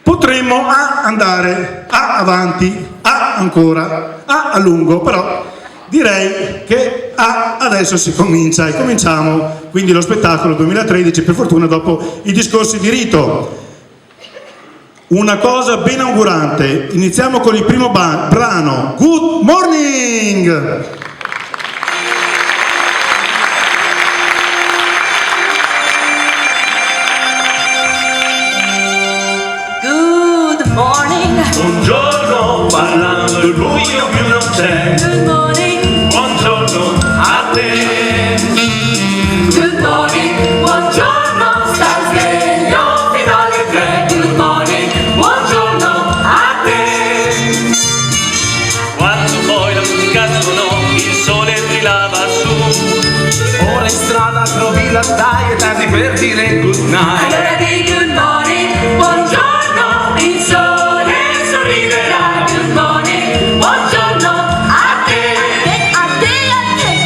Potremmo andare avanti, ancora, a lungo, però direi che adesso si comincia e cominciamo quindi lo spettacolo 2013, per fortuna dopo i discorsi di rito. Una cosa ben augurante, iniziamo con il primo brano, Good Morning! Buongiorno, parlando il buio più non c'è. Good morning. Buongiorno a te. Good morning. Buongiorno, stai sveglio fino alle 3. Good morning. Buongiorno a te. Quando poi la musica suonò, il sole brillava su. Ora in strada trovi la è tardi per dire good night. Allora di good morning. Buongiorno, il sole sorriderà. Good morning. Buongiorno a te. A te.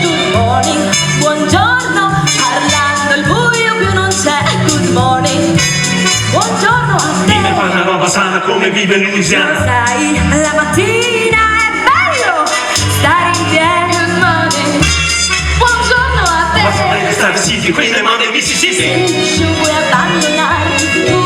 Good morning. Buongiorno. Parlando il buio più non c'è. Good morning. Buongiorno a te. Vive fa una roba sana come vive Louisiana. Sai, la mattina è bello stare in piedi. Good morning. Buongiorno a te. Ma sapete stare zitti, qui le mani Mississippi. Se ci vuoi abbandonare,